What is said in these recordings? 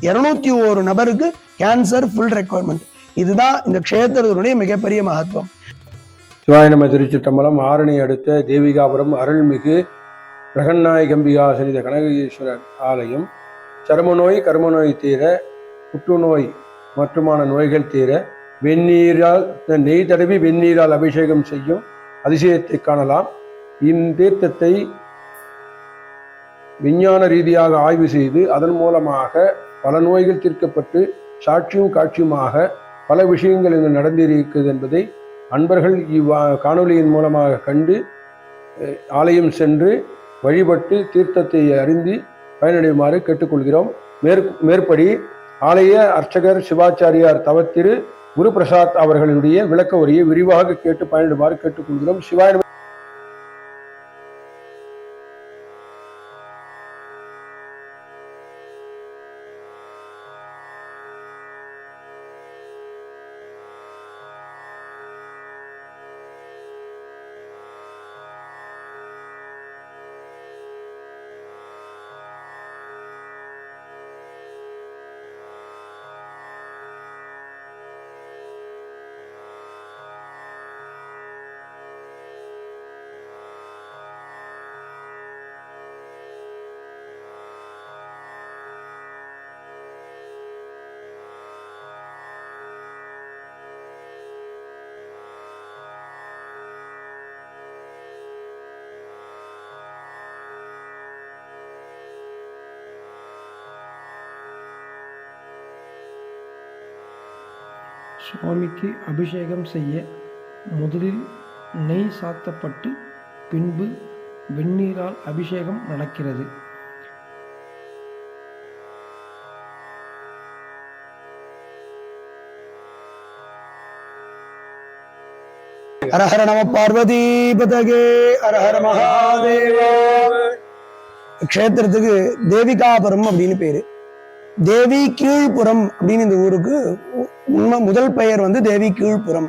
201 நபருக்கு cancer full requirement. இதுதான் இந்த க்ஷேத்திரத்தினுடைய மிகப்பெரிய மகத்துவம். சிவாய நம. திருச்சிற்றம்பலம். ஆரணி அடுத்த தேவிகாபுரம் அருள்மிகு பிரகநாயகம்பிகா சனித கனகஈஸ்வரர் ஆலயம் சருமநோய் கர்மநோய் தீர, புற்றுநோய் மற்றுமான நோய்கள் தீர வெந்நீரால் நெய் தடவி வெந்நீரால் அபிஷேகம் செய்யும் அதிசயத்தை காணலாம். இத்தீர்த்தத்தை விஞ்ஞான ரீதியாக ஆய்வு செய்து அதன் மூலமாக பல நோய்கள் தீர்க்கப்பட்டு சாட்சியும் காட்சியுமாக பல விஷயங்கள் இங்கு நடந்திருக்கிறது என்பதை அன்பர்கள் காணொலியின் மூலமாக கண்டு ஆலயம் சென்று வழிபட்டு தீர்த்தத்தை அறிந்து பயனடையுமாறு கேட்டுக்கொள்கிறோம். மேற்படி ஆலய அர்ச்சகர் சிவாச்சாரியார் தவத்திரு குரு பிரசாத் அவர்களுடைய விளக்க உரையை விரிவாக கேட்டு பயனிடுமாறு கேட்டுக்கொள்கிறோம். சிவாய சுவாமிக்கு அபிஷேகம் செய்ய முதலில் நெய் சாத்தப்பட்டு பின்பு வெந்நீரால் அபிஷேகம் நடக்கிறது. ஹரஹர நம பார்வதி பதகே. ஹரஹர மகாதேவா. க்ஷேத்திரத்துக்கு தேவிகாபுரம் அப்படின்னு பேரு. தேவி கீழ்ப்புறம் அப்படின்னு இந்த ஊருக்கு முதல் பெயர் வந்து தேவி கீழ்ப்புறம்.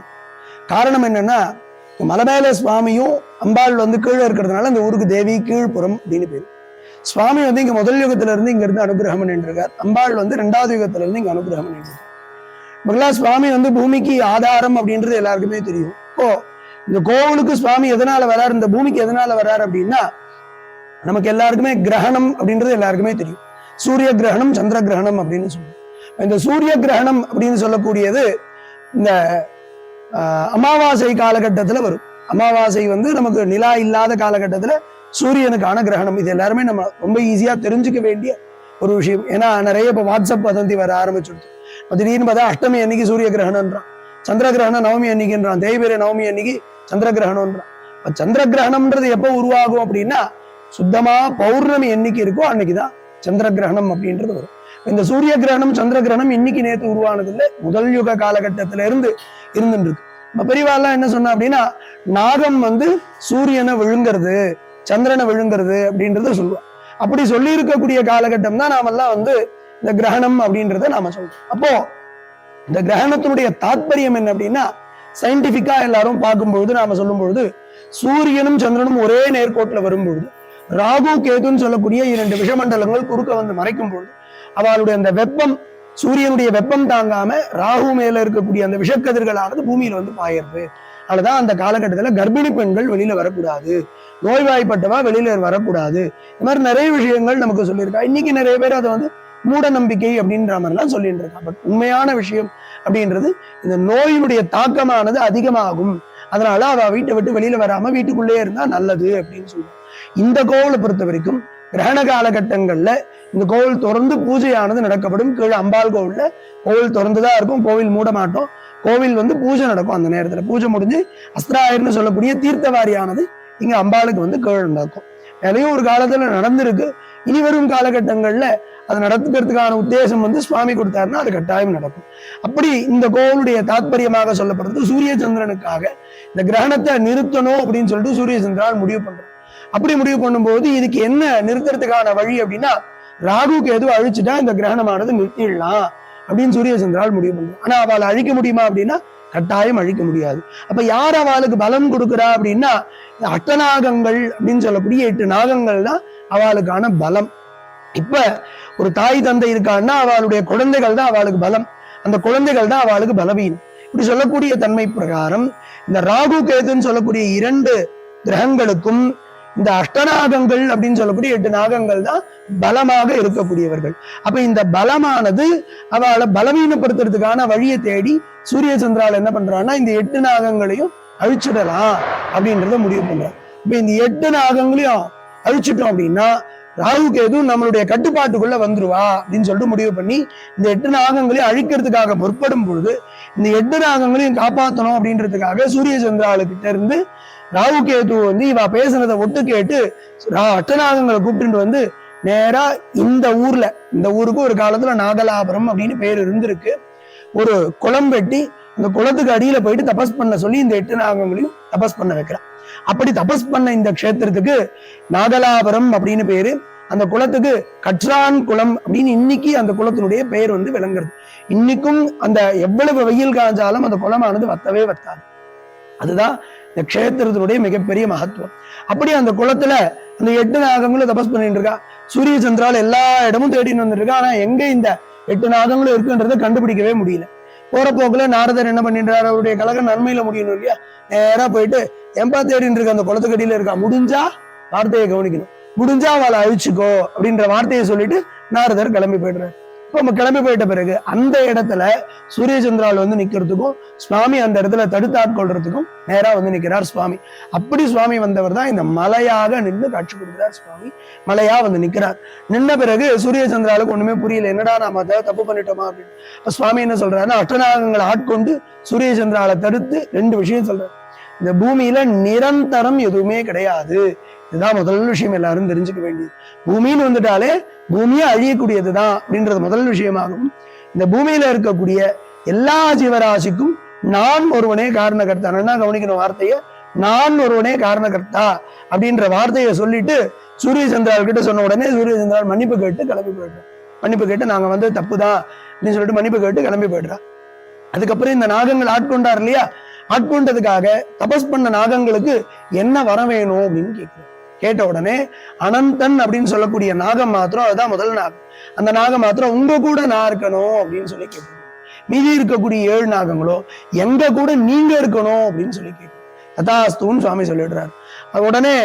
காரணம் என்னன்னா, மலைமேல சுவாமியும் அம்பாள் வந்து கீழே இருக்கிறதுனால இந்த ஊருக்கு தேவி கீழ்ப்புறம் அப்படின்னு பேரு. சுவாமி வந்து இங்க முதல் யுகத்துல இருந்து இங்க இருந்து அனுகிரகம் பண்ணிருக்கார். அம்பாள் வந்து 2வது யுகத்துல இருந்து இங்க அனுகிரகம் பண்ணிருக்கார். மகளா சுவாமி வந்து பூமிக்கு ஆதாரம் அப்படின்றது எல்லாருக்குமே தெரியும். இப்போ இந்த கோவிலுக்கு சுவாமி எதனால வராரு, இந்த பூமிக்கு எதனால வராரு அப்படின்னா, நமக்கு எல்லாருக்குமே கிரகணம் அப்படின்றது எல்லாருக்குமே தெரியும். சூரிய கிரகணம், சந்திர கிரகணம் அப்படின்னு சொல்லுவோம். இந்த சூரிய கிரகணம் அப்படின்னு சொல்லக்கூடியது இந்த அமாவாசை காலகட்டத்துல வரும். அமாவாசை வந்து நமக்கு நிலா இல்லாத காலகட்டத்துல சூரியனுக்கான கிரகணம். இது எல்லாருமே நம்ம ரொம்ப ஈஸியா தெரிஞ்சுக்க வேண்டிய ஒரு விஷயம். ஏன்னா நிறைய இப்ப வாட்ஸ்அப் வதந்தி வர ஆரம்பிச்சுடுது. திடீர்னு பார்த்தா அஷ்டமி அன்னைக்கு சூரிய கிரகணம்ன்றான், சந்திர கிரகணம் நவமி அன்னைக்குன்றான், தேய்பிரை நவமி அன்னைக்கு சந்திர கிரகணம்ன்றான். சந்திர கிரகணம்ன்றது எப்போ உருவாகும் அப்படின்னா, சுத்தமா பௌர்ணமி என்னைக்கு இருக்கோ அன்னைக்குதான் சந்திர கிரகணம் அப்படின்றது வரும். இந்த சூரிய கிரகணம் சந்திர கிரகணம் இன்னைக்கு நேற்று உருவானது இல்லை, முதல் யுக காலகட்டத்தில இருந்து இருந்துட்டு இருக்கு. பெரியவாள்லாம் என்ன சொன்னா அப்படின்னா, நாகம் வந்து சூரியனை விழுங்கிறது, சந்திரனை விழுங்கிறது அப்படின்றத சொல்லுவோம். அப்படி சொல்லி இருக்கக்கூடிய காலகட்டம் தான் நாமெல்லாம் வந்து இந்த கிரகணம் அப்படின்றத நாம சொல்றோம். அப்போ இந்த கிரகணத்தினுடைய தாத்பரியம் என்ன அப்படின்னா, சயின்டிபிக்கா எல்லாரும் பார்க்கும்பொழுது நாம சொல்லும் பொழுது, சூரியனும் சந்திரனும் ஒரே நேர்கோட்டுல வரும்பொழுது, ராகு கேதுன்னு சொல்லக்கூடிய 2 விஷமண்டலங்கள் குறுக்க வந்து மறைக்கும் பொழுது, அவளுடைய அந்த வெப்பம், சூரியனுடைய வெப்பம் தாங்காம ராகு மேல இருக்கக்கூடிய அந்த விஷக்கதிர்களானது பூமியில வந்து பாயிறது. அதுதான் அந்த காலகட்டத்துல கர்ப்பிணி பெண்கள் வெளியில வரக்கூடாது, நோய்வாய்ப்பட்டவா வெளியில வரக்கூடாது, இந்த மாதிரி நிறைய விஷயங்கள் நமக்கு சொல்லியிருக்கா. இன்னைக்கு நிறைய பேர் அதை வந்து மூட நம்பிக்கை அப்படின்ற மாதிரிலாம் சொல்லிட்டு இருக்கா. பட் உண்மையான விஷயம் அப்படின்றது, இந்த நோயினுடைய தாக்கமானது அதிகமாகும், அதனால அவ வீட்டை விட்டு வெளியில வராம வீட்டுக்குள்ளே இருந்தா நல்லது அப்படின்னு சொல்லுவாங்க. இந்த கோவிலை பொறுத்த வரைக்கும் கிரகண காலகட்டங்கள்ல இந்த கோவில் திறந்து பூஜையானது நடக்கப்படும். கீழே அம்பாள் கோவில்ல கோவில் திறந்துதான் இருக்கும், கோவில் மூட மாட்டோம். கோவில் வந்து பூஜை நடக்கும். அந்த நேரத்துல பூஜை முடிஞ்சு அஸ்திராயர்னு சொல்லக்கூடிய தீர்த்தவாரியானது இங்க அம்பாளுக்கு வந்து கீழே நடக்கும். வேலையும் ஒரு காலத்துல நடந்திருக்கு. இனி வரும் காலகட்டங்கள்ல அதை நடத்துக்கிறதுக்கான உத்தேசம் வந்து சுவாமி கொடுத்தாருன்னா அது கட்டாயம் நடக்கும். அப்படி இந்த கோவிலுடைய தாத்பரியமாக சொல்லப்படுறது, சூரிய சந்திரனுக்காக இந்த கிரகணத்தை நிறுத்தணும் அப்படின்னு சொல்லிட்டு சூரிய சந்திரனால் முடிவு பண்றோம். அப்படி முடிவு பண்ணும்போது இதுக்கு என்ன நிறுத்துறதுக்கான வழி அப்படின்னா, ராகு கேது அழிச்சுட்டா இந்த கிரகணமானது நிறுத்திடலாம் அப்படின்னு சூரிய சந்திரால் முடிவு பண்றோம். ஆனா அவளை அழிக்க முடியுமா அப்படின்னா கட்டாயம் அழிக்க முடியாது. அப்ப யார் அவளுக்கு பலம் கொடுக்குறா அப்படின்னா, அஷ்டநாகங்கள் அப்படின்னு சொல்லக்கூடிய 8 நாகங்கள் தான் அவளுக்கான பலம். இப்ப ஒரு தாய் தந்தை இருக்கான்னா அவளுடைய குழந்தைகள் தான் அவளுக்கு பலம், அந்த குழந்தைகள் தான் அவளுக்கு பலவீனம். இப்படி சொல்லக்கூடிய தன்மை பிரகாரம் இந்த ராகு கேதுன்னு சொல்லக்கூடிய 2 கிரகங்களுக்கும் இந்த அஷ்டநாகங்கள் அப்படின்னு சொல்லக்கூடிய 8 நாகங்கள் தான் பலமாக இருக்கக்கூடியவர்கள். அப்ப இந்த பலமானது அவளை பலவீனப்படுத்துறதுக்கான வழியை தேடி சூரிய சந்திரால் என்ன பண்றான்னா இந்த 8 நாகங்களையும் அழிச்சிடலாம் அப்படின்றத முடிவு பண்றார். இப்ப இந்த 8 நாகங்களையும் அழிச்சிட்டோம் அப்படின்னா ராகு கேது நம்மளுடைய கட்டுப்பாட்டுக்குள்ள வந்துருவா அப்படின்னு சொல்லிட்டு முடிவு பண்ணி இந்த 8 நாகங்களையும் அழிக்கிறதுக்காக முற்படும் பொழுது இந்த 8 நாகங்களையும் காப்பாற்றணும் அப்படின்றதுக்காக சூரிய சந்திராளுக்கிட்ட இருந்து ராகு கேது வந்து இவ பேசுனதை ஒட்டு கேட்டு அஷ்டநாகங்களை கூப்பிட்டு வந்து நேரா இந்த ஊருக்கு ஒரு காலத்துல நாகலாபுரம் அப்படின்னு பேர் இருந்திருக்கு. ஒரு குளம் வெட்டி அந்த குளத்துக்கு அடியில போயிட்டு தபஸ் பண்ண சொல்லி இந்த 8 நாகங்களையும் தபஸ் பண்ண வைக்கிறான். அப்படி தபஸ் பண்ண இந்த க்ஷேத்திரத்துக்கு நாகலாபுரம் அப்படின்னு பேரு. அந்த குளத்துக்கு கற்றான் குளம் அப்படின்னு இன்னைக்கு அந்த குளத்தினுடைய பெயர் வந்து விளங்குறது. இன்னைக்கும் அந்த எவ்வளவு வெயில் காஞ்சாலும் அந்த குளமானது வத்தவே வத்தாது. அதுதான் இந்த க்ஷேத்திரத்தினுடைய மிகப்பெரிய மகத்துவம். அப்படி அந்த குளத்துல அந்த 8 நாகங்களும் தபஸ் பண்ணிட்டு இருக்கா. சூரிய சந்திரால் எல்லா இடமும் தேடின்னு வந்துட்டு இருக்கா. ஆனா எங்க இந்த 8 நாகங்களும் இருக்குன்றதை கண்டுபிடிக்கவே முடியல. போற போக்குல நாரதர் என்ன பண்ணின்றார், அவருடைய கழகம் நன்மையில முடியணும் இல்லையா, நேரா போயிட்டு எம்பா தேடின்னு இருக்க அந்த குளத்துக்கடியில இருக்கா, முடிஞ்சா வார்த்தையை கவனிக்கணும், முடிஞ்சா அவளை அழிச்சுக்கோ அப்படின்ற வார்த்தையை சொல்லிட்டு நாரதர் கிளம்பி போயிடுறாரு. இப்போ நம்ம கிளம்பி போயிட்ட பிறகு அந்த இடத்துல சூரிய சந்திரால் வந்து நிக்கிறதுக்கும் சுவாமி அந்த இடத்துல தடுத்தாட்கொள்றதுக்கும் நேரா வந்து நிக்கிறார் சுவாமி. அப்படி சுவாமி வந்தவர் தான் இந்த மலையாக நின்று காட்சி கொடுக்கிறார். சுவாமி மலையா வந்து நிக்கிறார். நின்ன பிறகு சூரிய சந்திராலுக்கு ஒண்ணுமே புரியல, என்னடா நாம அதை தப்பு பண்ணிட்டோமா அப்படின்னு. இப்ப சுவாமி என்ன சொல்றாருன்னா அஷ்டநாகங்களை ஆட்கொண்டு சூரிய சந்திராலை தடுத்து 2 விஷயம் சொல்றாரு. இந்த பூமியில நிரந்தரம் எதுவுமே கிடையாது. இதுதான் முதல் விஷயம், எல்லாரும் தெரிஞ்சுக்க வேண்டியது. பூமின்னு வந்துட்டாலே பூமியை அழியக்கூடியதுதான் அப்படின்றது முதல் விஷயமாகும். இந்த பூமியில இருக்கக்கூடிய எல்லா ஜீவராசிக்கும் நான் ஒருவனே காரணகர்த்தா. என்ன கவனிக்கணும் வார்த்தைய, நான் ஒருவனே காரணகர்த்தா அப்படின்ற வார்த்தையை சொல்லிட்டு சூரிய சந்திரால் கிட்ட சொன்ன உடனே சூரிய சந்திரால் மன்னிப்பு கேட்டு கிளம்பி போயிடுறோம். மன்னிப்பு கேட்டு நாங்க வந்து தப்புதான் அப்படின்னு சொல்லிட்டு மன்னிப்பு கேட்டு கிளம்பி போயிடுறா. அதுக்கப்புறம் இந்த நாகங்கள் ஆட்கொண்டார் இல்லையா, ஆட்கொண்டதுக்காக தபஸ் பண்ண நாகங்களுக்கு என்ன வர வேணும் அப்படின்னு கேட்கிறோம். கேட்ட உடனே அனந்தன் அப்படின்னு சொல்லக்கூடிய நாகம் மாத்திரம், அதுதான் முதல் நாகம், அந்த நாகம் மாத்திரம் உங்க கூட நான் இருக்கணும் அப்படின்னு சொல்லி கேட்கணும். மீதி இருக்கக்கூடிய 7 நாகங்களோ எங்க கூட நீங்க இருக்கணும் அப்படின்னு சொல்லி கேட்கணும். ததாஸ்துன்னு சுவாமி சொல்லிடுறாரு. அது உடனே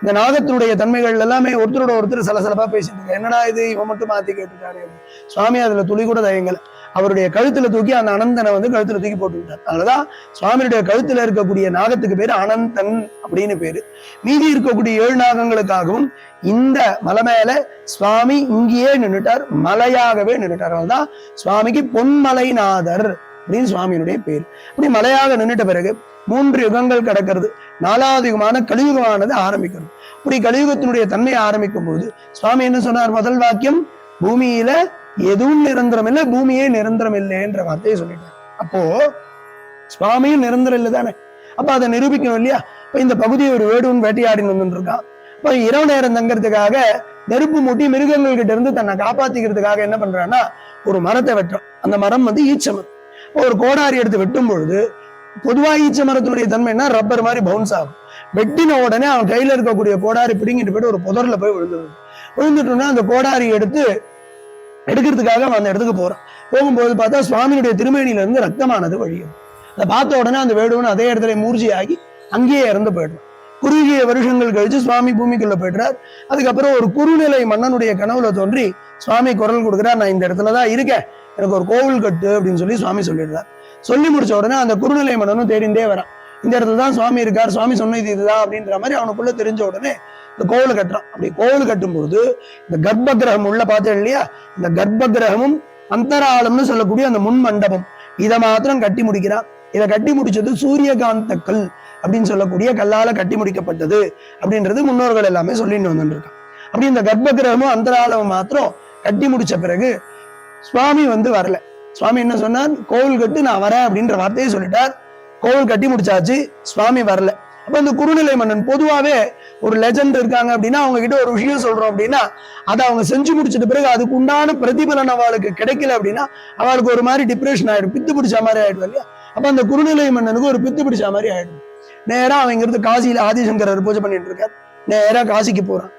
இந்த நாகத்தினுடைய தன்மைகள் எல்லாமே ஒருத்தரோட ஒருத்தர் சலசலப்பா பேசிட்டு இருக்க, என்னடா இது இவன் மட்டும் மாத்தி கேட்டுட்டாரு. சுவாமி அதுல துளி கூட தயங்கல, அவருடைய கழுத்துல தூக்கி அந்த அனந்தனை வந்து கழுத்துல தூக்கி போட்டு விட்டார். அதனாலதான் சுவாமியுடைய கழுத்துல இருக்கக்கூடிய நாகத்துக்கு பேரு அனந்தன் அப்படின்னு பேரு. மீதி இருக்கக்கூடிய 7 நாகங்களுக்காகவும் இந்த மலை மேல சுவாமி இங்கேயே நின்றுட்டார், மலையாகவே நின்றுட்டார். அதனால்தான் சுவாமிக்கு பொன்மலைநாதர் அப்படின்னு சுவாமியினுடைய பேர். அப்படி மலையாக நின்றுட்ட பிறகு 3 யுகங்கள் கிடக்கிறது. 4வது யுகமான கலியுகமானது ஆரம்பிக்கிறது. அப்படி கலியுகத்தினுடைய தன்மை ஆரம்பிக்கும் போது சுவாமி என்ன சொன்னார், முதல் வாக்கியம் பூமியில எதுவும் நிரந்தரம் இல்லை, பூமியே நிரந்தரம் இல்லைன்ற வார்த்தையை சொல்லிட்டார். அப்போ சுவாமியும் நிரந்தரம் இல்லை தானே, அப்ப அதை நிரூபிக்கணும் இல்லையா. இப்ப இந்த பகுதியை ஒரு வேடுவன் வேட்டையாடின்னு வந்துட்டு இருக்கான். இப்ப இரவு நேரம் தங்கறதுக்காக நெருப்பு மூட்டி மிருகங்கள் கிட்ட இருந்து தன்னை காப்பாத்திக்கிறதுக்காக என்ன பண்றான்னா ஒரு மரத்தை வெட்டுறான். அந்த மரம் வந்து ஈச்ச மரம். ஒரு கோடாரி எடுத்து வெட்டும் பொழுது பொதுவா ஈச்ச மரத்தினுடைய தன்மைன்னா ரப்பர் மாதிரி பவுன்ஸ் ஆகும். வெட்டின உடனே அவன் கையில இருக்கக்கூடிய கோடாரி பிடிங்கிட்டு போயிட்டு ஒரு புதர்ல போய் விழுந்துட்டோம்னா அந்த கோடாரி எடுக்கிறதுக்காக அவன் அந்த இடத்துக்கு போறான். போகும்போது பார்த்தா சுவாமியுடைய திருமேனியில இருந்து ரத்தமானது வழியும். அதை பார்த்த உடனே அந்த வேடுவன் அதே இடத்துல மூர்ச்சியாகி அங்கேயே இறந்து போயிடுறான். குறுகிய வருஷங்கள் கழிச்சு சுவாமி பூமிக்குள்ள போயிடுறார். அதுக்கப்புறம் ஒரு குறுநிலை மன்னனுடைய கனவுல தோன்றி சுவாமி குரல் கொடுக்குறார், நான் இந்த இடத்துலதான் இருக்கேன், எனக்கு ஒரு கோவில் கட்டு அப்படின்னு சொல்லி சுவாமி சொல்லிடுறார். சொல்லி முடிச்ச உடனே அந்த குறுநிலை மன்னனும் தேடிண்டே வரான். இந்த இடத்துல தான் சுவாமி இருக்கார், சுவாமி சொன்னது இதுதான் அப்படின்ற மாதிரி அவனுக்குள்ள தெரிஞ்ச உடனே இந்த கோவில் கட்டுறான். அப்படி கோவில் கட்டும் பொழுது இந்த கர்ப்ப கிரகம் உள்ள பார்த்தேன் இல்லையா, இந்த கர்ப்ப கிரகமும் அந்தராளம்னு சொல்லக்கூடிய அந்த முன் மண்டபம் இதை மாத்திரம் கட்டி முடிக்கிறான். இதை கட்டி முடிச்சது சூரியகாந்த கல் அப்படின்னு சொல்லக்கூடிய கல்லால கட்டி முடிக்கப்பட்டது அப்படின்றது முன்னோர்கள் எல்லாமே சொல்லிட்டு வந்துட்டு இருக்கான். அப்படி இந்த கர்ப்ப கிரகமும் அந்தராளமும் மாத்திரம் கட்டி முடிச்ச பிறகு சுவாமி வந்து வரல. சுவாமி என்ன சொன்னார், கோவில் கட்டு நான் வரேன் அப்படின்ற வார்த்தையை சொல்லிட்டார். கோவில் கட்டி முடிச்சாச்சு, சுவாமி வரல. அப்ப இந்த குறுநிலை மன்னன் பொதுவாவே ஒரு லெஜண்ட் இருக்காங்க அப்படின்னா அவங்க கிட்ட ஒரு விஷயம் சொல்றோம் அப்படின்னா அதை அவங்க செஞ்சு முடிச்சிட்ட பிறகு அதுக்கு உண்டான பிரதிபலன் அவளுக்கு கிடைக்கல அப்படின்னா அவளுக்கு ஒரு மாதிரி டிப்ரெஷன் ஆயிடும், பித்து பிடிச்ச மாதிரி ஆயிடும் இல்லையா. அப்ப அந்த குறுநிலை மன்னனுக்கு ஒரு பித்து பிடிச்ச மாதிரி ஆயிடும். நேரா அவங்கிறது காசியில ஆதிசங்கரர் பூஜை பண்ணிட்டு இருக்கார். நேரா காசிக்கு போறான்.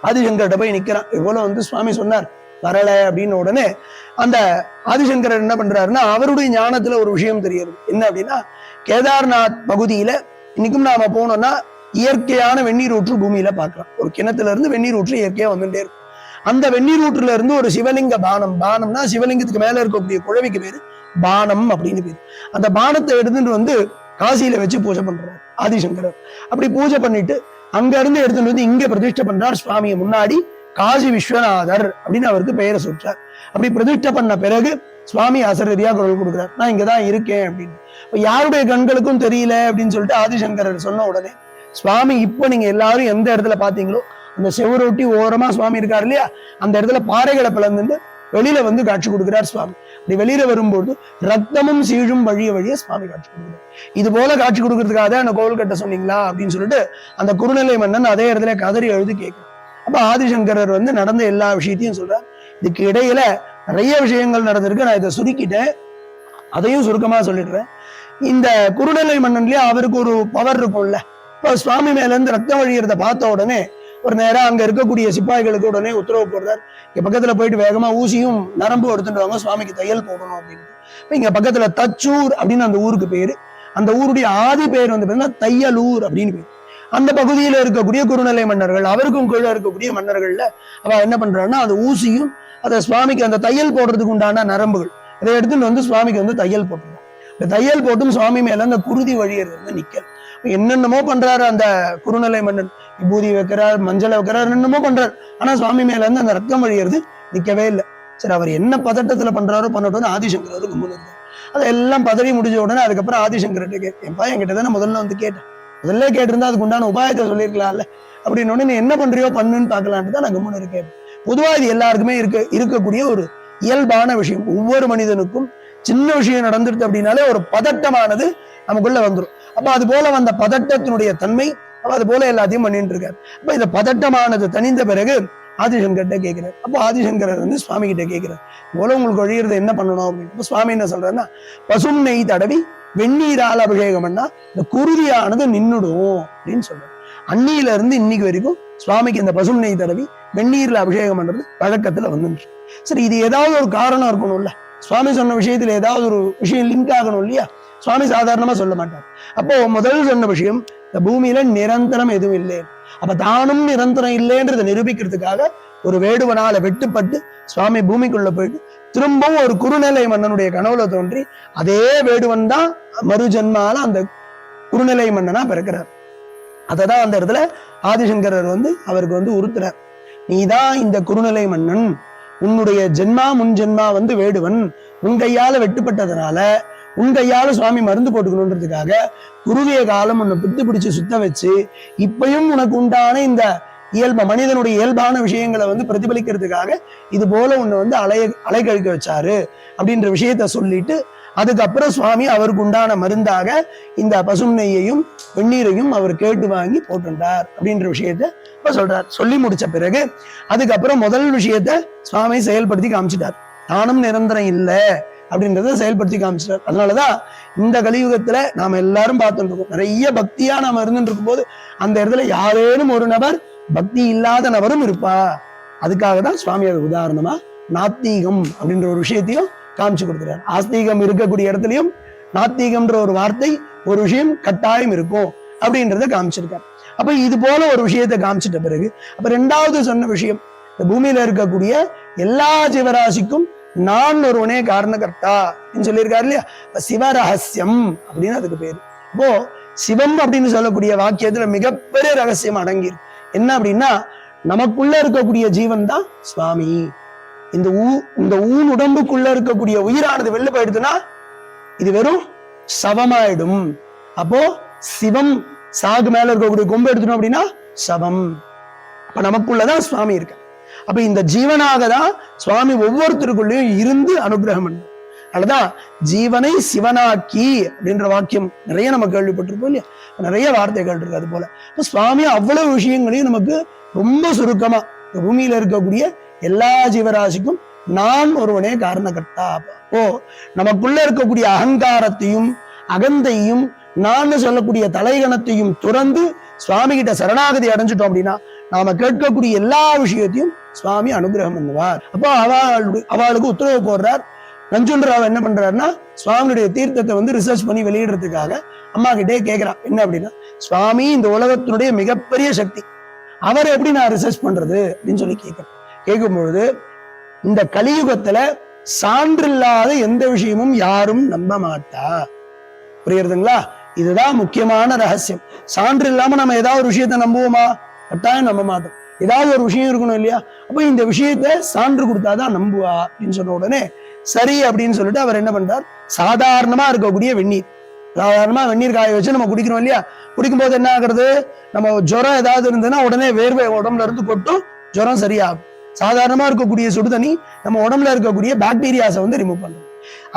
ஆதிசங்கர்கிட்ட போய் நிக்கிறான். இது போல வந்து சுவாமி சொன்னார் வரல அப்படின்னு உடனே அந்த ஆதிசங்கரர் என்ன பண்றாருன்னா, அவருடைய ஞானத்துல ஒரு விஷயம் தெரியுது. என்ன அப்படின்னா, கேதார்நாத் பகுதியில இன்னைக்கும் நாம போனோம்னா இயற்கையான வெந்நீர் ஊற்று பூமியில பார்க்கலாம். ஒரு கிணத்துல இருந்து வெந்நீர் ஊற்று இயற்கையா வந்துட்டே இருக்கும். அந்த வெந்நீர் ஊற்றுல இருந்து ஒரு சிவலிங்க பானம், பானம்னா சிவலிங்கத்துக்கு மேல இருக்கக்கூடிய குழவிக்கு பேரு பானம் அப்படின்னு பேரு. அந்த பானத்தை எடுத்துட்டு வந்து காசியில வச்சு பூஜை பண்றாரு ஆதிசங்கரர். அப்படி பூஜை பண்ணிட்டு அங்க இருந்து எடுத்துட்டு வந்து இங்க பிரதிஷ்டை பண்றார் சுவாமியை முன்னாடி. காசி விஸ்வநாதர் அப்படின்னு அவருக்கு பெயரை சொல்றார். அப்படி பிரதிஷ்டை பண்ண பிறகு சுவாமி அசரீதியா குரல் கொடுக்குறார், நான் இங்கதான் இருக்கேன் அப்படின்னு. இப்ப யாருடைய கண்களுக்கும் தெரியல அப்படின்னு சொல்லிட்டு ஆதிசங்கரர் சொன்ன உடனே சுவாமி இப்ப நீங்க எல்லாரும் எந்த இடத்துல பாத்தீங்களோ அந்த செவரொட்டி ஓரமா சுவாமி இருக்காரு இல்லையா, அந்த இடத்துல பாறைகளை பிளந்துட்டு வெளியில வந்து காட்சி கொடுக்கிறார் சுவாமி. அப்படி வெளியில வரும்போது ரத்தமும் சீழும் வழிய வழிய சுவாமி காட்சி கொடுக்கிறார். இது போல காட்சி கொடுக்கறதுக்காக அந்த கோவில் கட்ட சொன்னீங்களா அப்படின்னு சொல்லிட்டு அந்த குறுநிலை மன்னன் அதே இடத்துல கதறி எழுதி கேட்கிறார். அப்ப ஆதிசங்கரர் வந்து நடந்த எல்லா விஷயத்தையும் சொல்றார். இதுக்கு இடையில நிறைய விஷயங்கள் நடந்திருக்கு, நான் இதை சுருக்கிட்டேன், அதையும் சுருக்கமா சொல்லிடுறேன். இந்த குறுநிலை மன்னன்லயே அவருக்கு ஒரு பவர் இருக்கும்ல. இப்ப சுவாமி மேல இருந்து ரத்தம் வழியறத பார்த்த உடனே ஒரு நேரம் அங்க இருக்கக்கூடிய சிப்பாய்களுக்கு உடனே உத்தரவு போடுறார், இங்க பக்கத்துல போயிட்டு வேகமா ஊசியும் நரம்பு எடுத்துட்டு வாங்க, சுவாமிக்கு தையல் போடணும் அப்படின்னு. இப்ப இங்க பக்கத்துல தச்சூர் அப்படின்னு அந்த ஊருக்கு பேரு. அந்த ஊருடைய ஆதி பேர் வந்து பாத்தீங்கன்னா தையலூர் அப்படின்னு பேரு. அந்த பகுதியில இருக்கக்கூடிய குறுநிலை மன்னர்கள், அவருக்கும் கீழே இருக்கக்கூடிய மன்னர்கள்ல அவ என்ன பண்றான்னா அந்த ஊசியும் அதை சுவாமிக்கு அந்த தையல் போடுறதுக்கு உண்டான நரம்புகள் அதை எடுத்துட்டு வந்து சுவாமிக்கு வந்து தையல் போட்டுருக்காங்க. இந்த தையல் போட்டும் சுவாமி மேல அந்த குருதி வழியறது வந்து நிக்கல். என்னென்னமோ பண்றாரு அந்த குறுநிலை மன்னன், விபூதி வைக்கிறார், மஞ்சளை வைக்கிறார், என்னென்னமோ பண்றாரு. ஆனா சுவாமி மேல இருந்து அந்த ரத்தம் வழியறது நிக்கவே இல்லை. சரி, அவர் என்ன பதட்டத்துல பண்றாரோ பண்ணட்டோன்னு ஆதிசங்கரருக்கு முன்னு இருந்தார். அதெல்லாம் பதறி முடிஞ்ச உடனே அதுக்கப்புறம் ஆதிசங்கர்கிட்ட என்ப்பா என்கிட்ட தானே முதல்ல வந்து கேட்டேன், முதல்ல கேட்டிருந்தா அதுக்கு உண்டான உபாயத்தை சொல்லியிருக்கலாம்ல அப்படின்னு. நீ என்ன பண்றியோ பண்ணுன்னு பாக்கலான்ட்டு தான் நான் கம்முன்னு இருக்கேன். பொதுவா இது எல்லாருக்குமே இருக்கக்கூடிய ஒரு இயல்பான விஷயம். ஒவ்வொரு மனிதனுக்கும் சின்ன விஷயம் நடந்துருது அப்படின்னாலே ஒரு பதட்டமானது நமக்குள்ள வந்துடும். அப்ப அது போல வந்த பதட்டத்தினுடைய தன்மை அது போல எல்லாத்தையும் பண்ணிட்டு இருக்காரு. அப்ப இந்த பதட்டமானது தனிந்த பிறகு ஆதிசங்கர்கிட்ட கேட்கிறார். அப்போ ஆதிசங்கரர் வந்து சுவாமி கிட்ட கேட்கிறார், போல உங்களுக்கு வழியிறது என்ன பண்ணணும் அப்படின்னு. அப்ப சுவாமி என்ன சொல்றாருன்னா, பசும் நெய் தடவி வெந்நீரால் அபிஷேகம் பண்ணா இந்த குருதியானது நின்னுடும் அப்படின்னு சொல்றாரு. அன்னியில இருந்து இன்னைக்கு வரைக்கும் சுவாமிக்கு இந்த பசும் நெய் தடவி வெந்நீர்ல அபிஷேகம் பண்றது பழக்கத்துல வந்துட்டு. சரி, இது ஏதாவது ஒரு காரணம் இருக்கணும்ல, சுவாமி சொன்ன விஷயத்துல ஏதாவது ஒரு விஷயம் லிங்க் ஆகணும் இல்லையா. சுவாமி சாதாரணமா சொல்ல மாட்டார். அப்போ முதல் சொன்ன விஷயம், இந்த பூமியில நிரந்தரம் எதுவும் இல்லை, அப்ப தானும் நிரந்தரம் இல்லைன்றதை நிரூபிக்கிறதுக்காக ஒரு வேடுவனால வெட்டுப்பட்டு சுவாமி பூமிக்குள்ள போயிட்டு திரும்பவும் ஒரு குறுநிலை மன்னனுடைய கனவுல தோன்றி அதே வேடுவன் தான் மறு ஜென்மால அந்த குறுநிலை மன்னனா பிறக்கிறார். அததான் அந்த இடத்துல ஆதிசங்கரர் வந்து அவருக்கு வந்து உறுத்துறார், நீதான் இந்த குறுநிலை மன்னன், உன்னுடைய ஜென்மா முன் ஜென்மா வந்து வேடுவன், உன் கையால வெட்டுப்பட்டதுனால உன் கையால சுவாமி மருந்து போட்டுக்கணுன்றதுக்காக குறுகிய காலம் உன்னை பித்து பிடிச்சு சுத்த வச்சு இப்பயும் உனக்கு உண்டான இந்த மனிதனுடைய இயல்பான விஷயங்களை வந்து பிரதிபலிக்கிறதுக்காக இது போல உன்னை வந்து அலைக்கழிக்க வச்சாரு அப்படின்ற விஷயத்த சொல்லிட்டு அதுக்கப்புறம் சுவாமி அவருக்கு உண்டான மருந்தாக இந்த பசும் நெய்யையும் வெந்நீரையும் அவர் கேட்டு வாங்கி போட்டுட்டார் அப்படின்ற விஷயத்த இப்ப சொல்றார். சொல்லி முடிச்ச பிறகு அதுக்கப்புறம் முதல் விஷயத்த சுவாமி செயல்படுத்தி காமிச்சிட்டார். தானும் நிரந்தரம் இல்லை அப்படின்றத செயல்படுத்தி காமிச்சிட்டார். அதனாலதான் இந்த கலியுகத்துல நாம எல்லாரும் பார்த்துட்டு இருக்கோம், நிறைய பக்தியா நாம இருந்துட்டு இருக்கும் போது அந்த இடத்துல யாரேனும் ஒரு நபர் பக்தி இல்லாத நபரும் இருப்பா. அதுக்காக தான் சுவாமி அது உதாரணமா நாத்திகம் அப்படின்ற ஒரு விஷயத்தையும் காமிச்சு கொடுக்குறாரு. ஆஸ்திகம் இருக்கக்கூடிய இடத்துலயும் நாத்திகம்ன்ற ஒரு வார்த்தை ஒரு விஷயம் கட்டாயம் இருக்கும் அப்படின்றத காமிச்சிருக்காரு. அப்ப இது போல ஒரு விஷயத்தை காமிச்சிட்ட பிறகு அப்ப ரெண்டாவது சொன்ன விஷயம், இந்த பூமியில இருக்கக்கூடிய எல்லா ஜீவராசிக்கும் நான் ஒருவனே காரணகர்த்தா அப்படின்னு சொல்லியிருக்காரு இல்லையா. சிவரகசியம் அப்படின்னு அதுக்கு பேரு. இப்போ சிவம் அப்படின்னு சொல்லக்கூடிய வாக்கியத்துல மிகப்பெரிய ரகசியம் அடங்கியிருக்கு. என்ன அப்படின்னா, நமக்குள்ள இருக்கக்கூடிய ஜீவன் தான் சுவாமி. இந்த ஊன் உடம்புக்குள்ள இருக்கக்கூடிய உயிரானது வெளில போயிடுதுன்னா இது வெறும் சவமாயிடும். அப்போ சிவம் சாகு மேல இருக்கக்கூடிய கொம்பு எடுத்துட்டோம் அப்படின்னா சவம். அப்ப நமக்குள்ளதான் சுவாமி இருக்கு. அப்ப இந்த ஜீவனாக தான் சுவாமி ஒவ்வொருத்தருக்குள்ளயும் இருந்து அனுகிரகம் பண்ண. அதுதான் ஜீவனை சிவனாக்கி அப்படின்ற வாக்கியம் நிறைய நம்ம கேள்விப்பட்டிருப்போம் இல்லையா, நிறைய வார்த்தைகள் இருக்கு. அது போல இப்ப சுவாமி அவ்வளவு விஷயங்களையும் நமக்கு ரொம்ப சுருக்கமா இந்த பூமியில இருக்கக்கூடிய எல்லா ஜீவராசிக்கும் நான் ஒருவனே காரணகர்த்தா. அப்போ நமக்குள்ள இருக்கக்கூடிய அகங்காரத்தையும் அகந்தையும் நான் சொல்லக்கூடிய தலைகணத்தையும் துறந்து சுவாமி கிட்ட சரணாகதி அடைஞ்சிட்டோம் அப்படின்னா நாம கேட்கக்கூடிய எல்லா விஷயத்தையும் சுவாமி அனுகிரகம் பண்ணுவார். அப்போ அவளுக்கு உத்தரவு போடுறார். நஞ்சுண்டராவ் என்ன பண்றாருன்னா சுவாமியுடைய தீர்த்தத்தை வந்து ரிசர்ச் பண்ணி வெளியிடுறதுக்காக அம்மா கிட்டே கேட்கிறான். என்ன அப்படின்னா, சுவாமி இந்த உலகத்தினுடைய மிகப்பெரிய சக்தி, அவரை எப்படி நான் ரிசர்ச் பண்றது அப்படின்னு சொல்லி கேட்கும்பொழுது, இந்த கலியுகத்துல சான்றில்லாத எந்த விஷயமும் யாரும் நம்ப மாட்டா. புரியுறதுங்களா? இதுதான் முக்கியமான ரகசியம். சான்று இல்லாம நம்ம ஏதாவது ஒரு விஷயத்த நம்புவோமா? கட்டாயம் நம்ப மாட்டோம். ஏதாவது ஒரு விஷயம் இருக்கணும் இல்லையா? அப்ப இந்த விஷயத்த சான்று கொடுத்தாதான் நம்புவா அப்படின்னு சொன்ன உடனே சரி அப்படின்னு சொல்லிட்டு அவர் என்ன பண்றார், சாதாரணமா இருக்கக்கூடிய வெந்நீர், சாதாரணமா வெந்நீர் காய வச்சு நம்ம குடிக்கிறோம் இல்லையா? குடிக்கும் போது என்ன ஆகுறது, நம்ம ஜுரம் ஏதாவது இருந்ததுன்னா உடனே வேர்வை உடம்புல இருந்து கொட்டும், ஜுரம் சரியாகும். சாதாரணமா இருக்கக்கூடிய சுடுதண்ணி நம்ம உடம்புல இருக்கக்கூடிய பாக்டீரியாஸை வந்து ரிமூவ் பண்ணும்.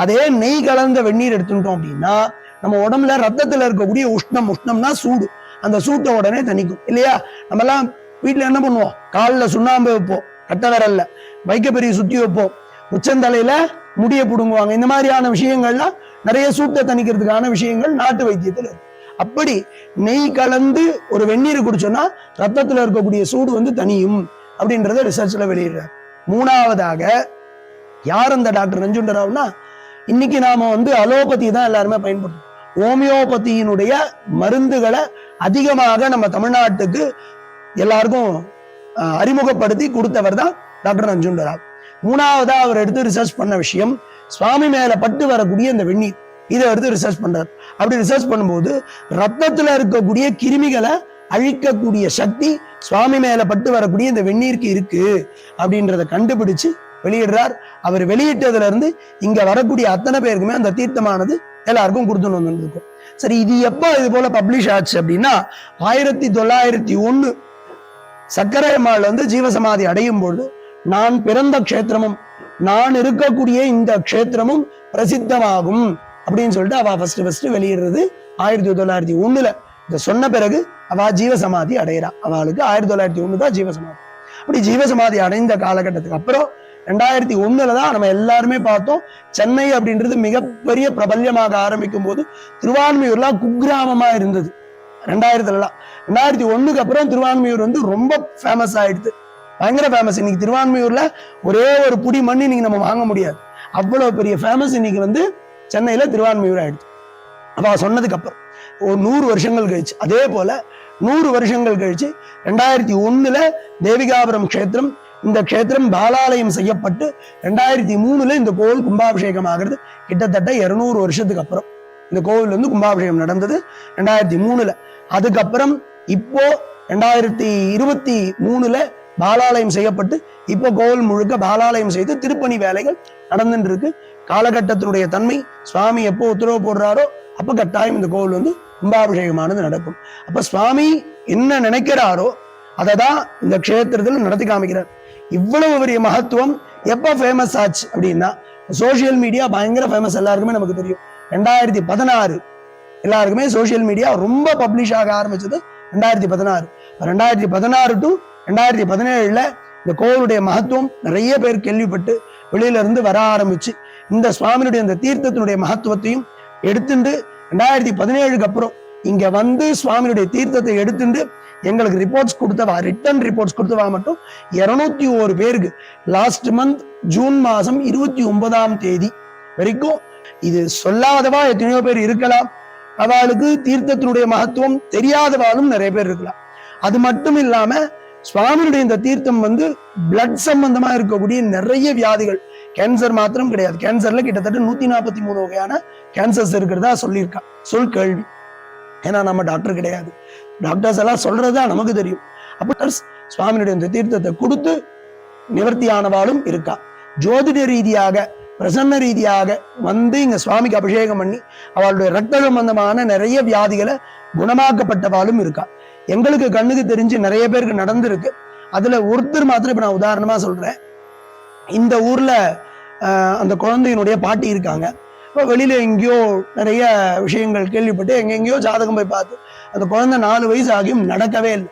அதே நெய் கலந்த வெந்நீர் எடுத்துட்டோம் அப்படின்னா நம்ம உடம்புல ரத்தத்துல இருக்கக்கூடிய உஷ்ணம்னா சூடு, அந்த சூட்டை உடனே தணிக்கும் இல்லையா? நம்ம எல்லாம் வீட்டுல என்ன பண்ணுவோம், காலில் சுண்ணாம்பு வைப்போம், கட்ட விரல்ல வைக்க பெரிய சுத்தி வைப்போம், உச்சந்தலையில முடிய புடுங்குவாங்க. இந்த மாதிரியான விஷயங்கள்லாம் நிறைய சூட்டை தணிக்கிறதுக்கான விஷயங்கள் நாட்டு வைத்தியத்துல இருக்கு. அப்படி நெய் கலந்து ஒரு வெந்நீர் குடிச்சோம்னா ரத்தத்துல இருக்கக்கூடிய சூடு வந்து தனியும் அப்படின்றத ரிசர்ச்ல வெளியிடுறார். மூணாவதாக யார் அந்த டாக்டர் நஞ்சுண்டராவ்னா, இன்னைக்கு நாம வந்து அலோபதி தான் எல்லாருமே பயன்படுத்தும். ஹோமியோபதியினுடைய மருந்துகளை அதிகமாக நம்ம தமிழ்நாட்டுக்கு எல்லாருக்கும் அறிமுகப்படுத்தி கொடுத்தவர் தான் டாக்டர் நஞ்சுண்டராவ். மூணாவதா அவர் எடுத்து ரிசர்ச் பண்ண விஷயம், சுவாமி மேல பட்டு வரக்கூடிய இந்த வெந்நீர், இதை எடுத்து ரிசர்ச் பண்றார். அப்படி ரிசர்ச் பண்ணும்போது ரத்தத்துல இருக்கக்கூடிய கிருமிகளை அழிக்கக்கூடிய சக்தி சுவாமி மேல பட்டு வரக்கூடிய இந்த வெந்நீருக்கு இருக்கு அப்படின்றத கண்டுபிடிச்சு வெளியிடுறார். அவர் வெளியிட்டதுல இருந்து இங்க வரக்கூடிய அத்தனை பேருக்குமே அந்த தீர்த்தமானது எல்லாருக்கும் கொடுத்துன்னு வந்துருக்கும். சரி, இது எப்போ இது போல பப்ளிஷ் ஆச்சு அப்படின்னா 1901 சக்கரை அம்மாள் வந்து ஜீவசமாதி அடையும் பொழுது, நான் பிறந்த க்ஷேத்திரமும் நான் இருக்கக்கூடிய இந்த க்ஷேத்திரமும் பிரசித்தமாகும் அப்படின்னு சொல்லிட்டு அவ ஃபர்ஸ்ட் வெளியிடுறது 1901. இதை சொன்ன பிறகு அவ ஜீவசமாதி அடைகிறா. அவளுக்கு 1901 தான் ஜீவசமாதி. அப்படி ஜீவசமாதி அடைந்த காலகட்டத்துக்கு அப்புறம் 2001 தான் நம்ம எல்லாருமே பார்த்தோம், சென்னை அப்படின்றது மிகப்பெரிய பிரபல்யமாக ஆரம்பிக்கும் போது திருவான்மியூர்லாம் குக்கிராமமா இருந்தது. 2001க்கு அப்புறம் திருவான்மியூர் வந்து ரொம்ப ஃபேமஸ் ஆயிடுது, பயங்கர ஃபேமஸ். இன்னைக்கு திருவான்மியூர்ல ஒரே ஒரு புடி மண் இன்னைக்கு நம்ம வாங்க முடியாது, அவ்வளவு பெரிய ஃபேமஸ் இன்னைக்கு வந்து சென்னையில திருவான்மியூர் ஆயிடுச்சு. அப்ப சொன்னதுக்கு அப்புறம் ஒரு 100 வருஷங்கள் கழிச்சு, அதே போல 100 வருஷங்கள் கழிச்சு 2001 தேவிகாபுரம் க்ஷேத்திரம், இந்த க்ஷேத்திரம் பாலாலயம் செய்யப்பட்டு 2003 இந்த கோவில் கும்பாபிஷேகம் ஆகிறது. கிட்டத்தட்ட 200 வருஷத்துக்கு அப்புறம் இந்த கோவில் வந்து கும்பாபிஷேகம் நடந்தது 2003. அதுக்கப்புறம் இப்போ 2023 பாலாலயம் செய்யப்பட்டு இப்போ கோவில் முழுக்க பாலாலயம் செய்து திருப்பணி வேலைகள் நடந்துட்டு இருக்கு. காலகட்டத்தினுடைய தன்மை, சுவாமி எப்போ உத்தரவு போடுறாரோ அப்ப கட்டாயம் இந்த கோவில் வந்து கும்பாபிஷேகமானது நடக்கும். அப்ப சுவாமி என்ன நினைக்கிறாரோ அதை தான் இந்த க்ஷேத்திரத்தில் நடத்தி காமிக்கிறார். இவ்வளவு பெரிய மகத்துவம் எப்ப ஃபேமஸ் ஆச்சு அப்படின்னா, சோசியல் மீடியா பயங்கர ஃபேமஸ், எல்லாருக்குமே நமக்கு தெரியும். 2016 எல்லாருக்குமே சோசியல் மீடியா ரொம்ப பப்ளிஷ் ஆக ஆரம்பிச்சது 2016. 2016 டு 2017 இந்த கோவிலுடைய மகத்துவம் நிறைய பேர் கேள்விப்பட்டு வெளியில இருந்து வர ஆரம்பிச்சு இந்த சுவாமியுடைய இந்த தீர்த்தத்தினுடைய மகத்துவத்தையும் எடுத்துட்டு 2017க்கு அப்புறம் இங்க வந்து சுவாமியுடைய தீர்த்தத்தை எடுத்துட்டு எங்களுக்கு ரிப்போர்ட்ஸ் கொடுத்தவா, ரிட்டன் ரிப்போர்ட்ஸ் கொடுத்தவா மட்டும் 201 பேருக்கு லாஸ்ட் மந்த் ஜூன் மாசம் 29ஆம் தேதி வரைக்கும், இது சொல்லாதவா எத்தனையோ பேர் இருக்கலாம், அவளுக்கு தீர்த்தத்தினுடைய மகத்துவம் தெரியாதவாலும் நிறைய பேர் இருக்கலாம். அது மட்டும் இல்லாம சுவாமியுடைய இந்த தீர்த்தம் வந்து பிளட் சம்பந்தமா இருக்கக்கூடிய நிறைய வியாதிகள், கேன்சர் மாத்திரம் கிடையாது, கேன்சர்ல கிட்டத்தட்ட 143 வகையான கேன்சர்ஸ் இருக்கிறதா சொல்லியிருக்கா, சொல் கேள்வி. ஏன்னா நம்ம டாக்டர் கிடையாது, டாக்டர்ஸ் எல்லாம் சொல்றதுதான் நமக்கு தெரியும். அப்ப சுவாமியுடைய இந்த தீர்த்தத்தை கொடுத்து நிவர்த்தியானவாளும் இருக்கா. ஜோதிட ரீதியாக பிரசன்ன ரீதியாக வந்து இங்க சுவாமிக்கு அபிஷேகம் பண்ணி அவளுடைய ரத்த சம்பந்தமான நிறைய வியாதிகளை குணமாக்கப்பட்டவாளும் இருக்கா. எங்களுக்கு கண்ணுக்கு தெரிஞ்சு நிறைய பேருக்கு நடந்திருக்கு. அதுல ஒருத்தர் மாத்திரம் இப்ப நான் உதாரணமா சொல்றேன். இந்த ஊர்ல அந்த குழந்தையினுடைய பாட்டி இருக்காங்க. இப்போ வெளியில எங்கேயோ நிறைய விஷயங்கள் கேள்விப்பட்டு எங்கெங்கயோ ஜாதகம் போய் பார்த்து அந்த குழந்தை 4 வயசு ஆகியும் நடக்கவே இல்லை.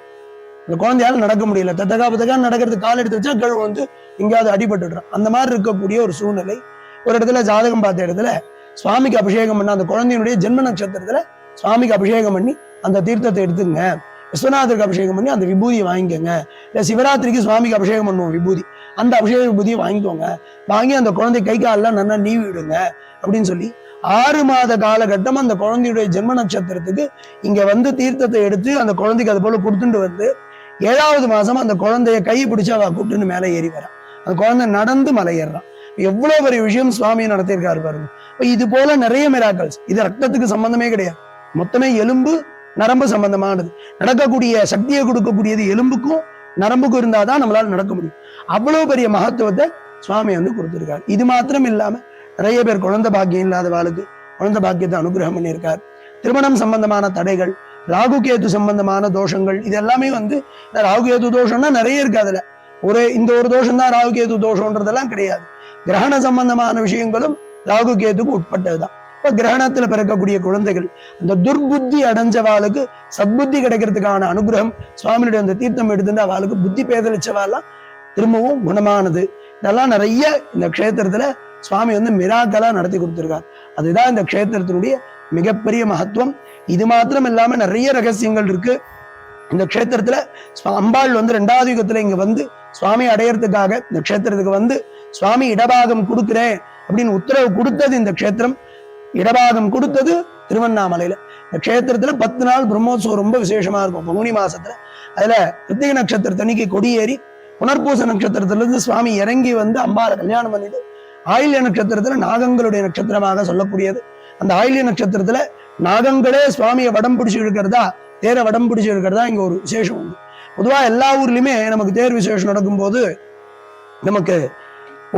அந்த குழந்தையால நடக்க முடியல, தத்தகா நடக்கிறதுக்கு கால் எடுத்து வச்சா கழுவு வந்து எங்கேயாவது அடிபட்டுடுறான். அந்த மாதிரி இருக்கக்கூடிய ஒரு சூழ்நிலை. ஒரு இடத்துல ஜாதகம் பார்த்த இடத்துல சுவாமிக்கு அபிஷேகம் பண்ண அந்த குழந்தையினுடைய ஜென்ம நட்சத்திரத்துல சுவாமிக்கு அபிஷேகம் பண்ணி அந்த தீர்த்தத்தை எடுத்துங்க, விஸ்வநாதருக்கு அபிஷேகம் பண்ணி அந்த விபூதியை வாங்கிக்கோங்க. இல்லை சிவராத்திரிக்கு சுவாமிக்கு அபிஷேகம் பண்ணுவோம் விபூதி, அந்த அபிஷேக விபூதியை வாங்கிக்கோங்க, வாங்கி அந்த குழந்தை கை காலெல்லாம் நல்லா நீவி விடுங்க அப்படின்னு சொல்லி 6 மாத காலகட்டம் அந்த குழந்தையுடைய ஜென்ம நட்சத்திரத்துக்கு இங்க வந்து தீர்த்தத்தை எடுத்து அந்த குழந்தைக்கு அது போல கொடுத்துட்டு வந்து 7வது மாசம் அந்த குழந்தைய கை பிடிச்சு அவ கூப்பிட்டுன்னு மேலே ஏறி வரான். அந்த குழந்தை நடந்து மலை ஏறான். எவ்வளவு பெரிய விஷயம் சுவாமி நடத்தியிருக்காரு பாருங்க. இது போல நிறைய மிராக்கல்ஸ். இது ரத்தத்துக்கு சம்பந்தமே கிடையாது, மொத்தமே எலும்பு நரம்பு சம்பந்தமானது. நடக்கக்கூடிய சக்தியை கொடுக்கக்கூடியது எலும்புக்கும் நரம்புக்கும் இருந்தாதான் நம்மளால நடக்க முடியும். அவ்வளவு பெரிய மகத்துவத்தை சுவாமி வந்து கொடுத்திருக்காரு. இது மாத்திரம் இல்லாம நிறைய பேர் குழந்தை பாக்கியம் இல்லாதவாளுக்கு குழந்தை பாக்கியத்தை அனுகிரகம் பண்ணியிருக்கார். திருமணம் சம்பந்தமான தடைகள், ராகு கேது சம்பந்தமான தோஷங்கள், இது எல்லாமே வந்து ராகு கேது தோஷம்னா நிறைய இருக்கு. அதுல இந்த ஒரு தோஷம் தான் ராகு கேது தோஷம்ன்றதெல்லாம் கிடையாது. கிரகண சம்பந்தமான விஷயங்களும் ராகு கேதுக்கு உட்பட்டதுதான். இப்ப கிரகணத்துல பிறக்கக்கூடிய குழந்தைகள் அந்த துர்புத்தி அடைஞ்சவாளுக்கு சத்புத்தி கிடைக்கிறதுக்கான அனுகிரகம் சுவாமியுடைய அந்த தீர்த்தம் எடுத்துட்டு அவளுக்கு புத்தி பேதலிச்சவாலாம் திரும்பவும் குணமானது. இதெல்லாம் நிறைய இந்த க்ஷேத்திரத்துல சுவாமி வந்து மிராக்கலா நடத்தி கொடுத்திருக்கார். அதுதான் இந்த க்ஷேத்திரத்தினுடைய மிகப்பெரிய மகத்துவம். இது மாத்திரம் இல்லாம நிறைய ரகசியங்கள் இருக்கு இந்த க்ஷேத்திரத்துல. அம்பாள் வந்து 2வது யுகத்துல இங்க வந்து சுவாமி அடையறதுக்காக இந்த க்ஷேத்திரத்துக்கு வந்து சுவாமி இடபாகம் கொடுக்குறேன் அப்படின்னு உத்தரவு கொடுத்தது இந்த க்ஷேத்திரம். இடபாகம் கொடுத்தது திருவண்ணாமலையில. இந்த க்ஷேத்திரத்துல 10 நாள் பிரம்மோத்சவம் ரொம்ப விசேஷமா இருக்கும் பங்குனி மாசத்துல. அதுல கிருத்திகை நட்சத்திரத்தன்னைக்கு கொடியேறி புனர்பூச நட்சத்திரத்துல இருந்து சுவாமி இறங்கி வந்து அம்பாளை கல்யாணம் பண்ணிட்டு ஆயில்ய நட்சத்திரத்துல நாகங்களுடைய நட்சத்திரமாக சொல்லக்கூடியது. அந்த ஆயில்ய நட்சத்திரத்துல நாகங்களே சுவாமியை வடம் பிடிச்சு இழுக்கிறதா, தேரை வடம் பிடிச்சு இழுக்கிறதா இங்க ஒரு விசேஷம் உண்டு. பொதுவா எல்லா ஊர்லயுமே நமக்கு தேர் விசேஷம் நடக்கும்போது நமக்கு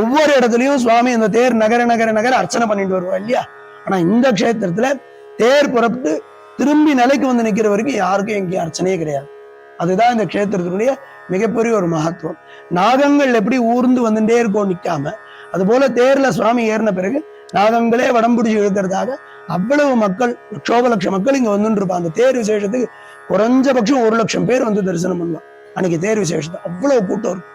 ஒவ்வொரு இடத்துலயும் சுவாமி அந்த தேர் நகர நகர நகர அர்ச்சனை பண்ணிட்டு வருவா இல்லையா. ஆனா இந்த க்ஷேத்திரத்துல தேர் புறப்பட்டு திரும்பி நிலைக்கு வந்து நிக்கிற வரைக்கும் யாருக்கும் எங்கேயும் அர்ச்சனையே கிடையாது. அதுதான் இந்த க்ஷேத்திரத்தினுடைய மிகப்பெரிய ஒரு மகத்துவம். நாகங்கள் எப்படி ஊர்ந்து வந்துட்டே இருக்கோம் நிக்காம, அது போல தேர்ல சுவாமி ஏறின பிறகு நாகங்களே வடம் பிடிச்சு இழுக்கிறதாக அவ்வளவு மக்கள், லட்சோபலட்ச மக்கள் இங்க வந்துட்டு இருப்பாங்க. அந்த தேர் விசேஷத்துக்கு குறைஞ்சபட்சம் 1 லட்சம் பேர் வந்து தரிசனம் பண்ணுவாங்க அன்னைக்கு தேர் விசேஷத்தை. அவ்வளவு கூட்டம் இருக்கும்.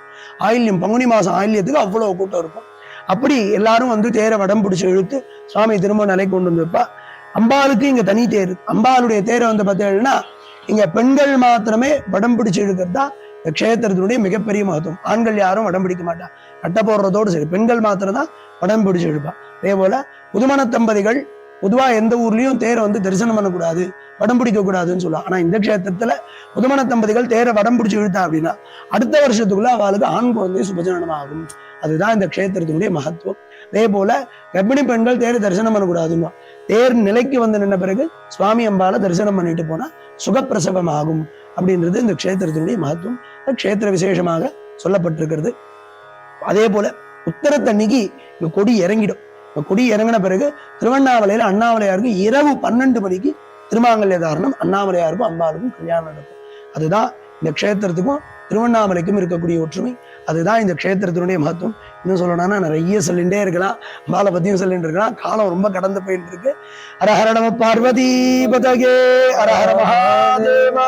ஆயில்யம் பங்குனி மாசம் ஆயில்யத்துக்கு அவ்வளவு கூட்டம் இருக்கும். அப்படி எல்லாரும் வந்து தேரை வடம் பிடிச்சு இழுத்து சுவாமி திரும்ப நிலை கொண்டு வந்து வைப்பா. அம்பாளுக்கு இங்க தனி தேர். அம்பாளுடைய தேரை வந்து பார்த்தீங்கன்னா இங்க பெண்கள் மாத்திரமே வடம் பிடிச்சு இழுக்கிறதா இந்த க்ஷேத்திரத்தினுடைய மிகப்பெரிய மகத்துவம். ஆண்கள் யாரும் வடம் பிடிக்க மாட்டான், கட்ட போடுறதோடு சரி. பெண்கள் மாத்திரம் தான் வடம் பிடிச்சு இழுப்பா. அதே போல புதுமண தம்பதிகள் பொதுவா எந்த ஊர்லயும் தேரை வந்து தரிசனம் பண்ணக்கூடாது, வடம் பிடிக்க கூடாதுன்னு சொல்லுவாங்க. ஆனா இந்த க்ஷேத்திரத்துல புதுமண தம்பதிகள் தேரை வடம் பிடிச்சு இழுத்தா அப்படின்னா அடுத்த வருஷத்துக்குள்ள அவளுக்கு ஆண் குழந்தை சுபஜனனம் ஆகும். அதுதான் இந்த க்ஷேத்திரத்தினுடைய மகத்துவம். அதே போல கர்ப்பிணி பெண்கள் தேரை தரிசனம் பண்ணக்கூடாதுன்னு, தேர் நிலைக்கு வந்து நின்ன பிறகு சுவாமி அம்பால தரிசனம் பண்ணிட்டு போனா சுகப்பிரசவம் ஆகும் அப்படின்றது இந்த க்ஷேத்திரத்தினுடைய மகத்துவம். க்ஷேத்திர விசேஷமாக சொல்லப்பட்டிருக்கிறது. அதே போல உத்தரத்தன்னைக்கு இந்த கொடி இறங்கிடும். கொடி இறங்கின பிறகு திருவண்ணாமலையில அண்ணாமலையாருக்கு இரவு 12 மணிக்கு திருமாங்கல்ய தாரணம் அண்ணாமலையாருக்கும் அம்பாளுக்கும் கல்யாணம் நடக்கும். அதுதான் இந்த க்ஷேத்திரத்துக்கும் திருவண்ணாமலைக்கும் இருக்கக்கூடிய ஒற்றுமை. அதுதான் இந்த க்ஷேத்திரத்தினுடைய மகத்துவம். இன்னும் சொல்லணும்னா நிறைய சொல்லிகிட்டே இருக்கலாம், அம்பாளை பத்தியும் சொல்லிட்டு இருக்கலாம். காலம் ரொம்ப கடந்து போயிட்டு இருக்கு. ஹரஹர நம பார்வதி பதகே, ஹரஹர மகாதேவா.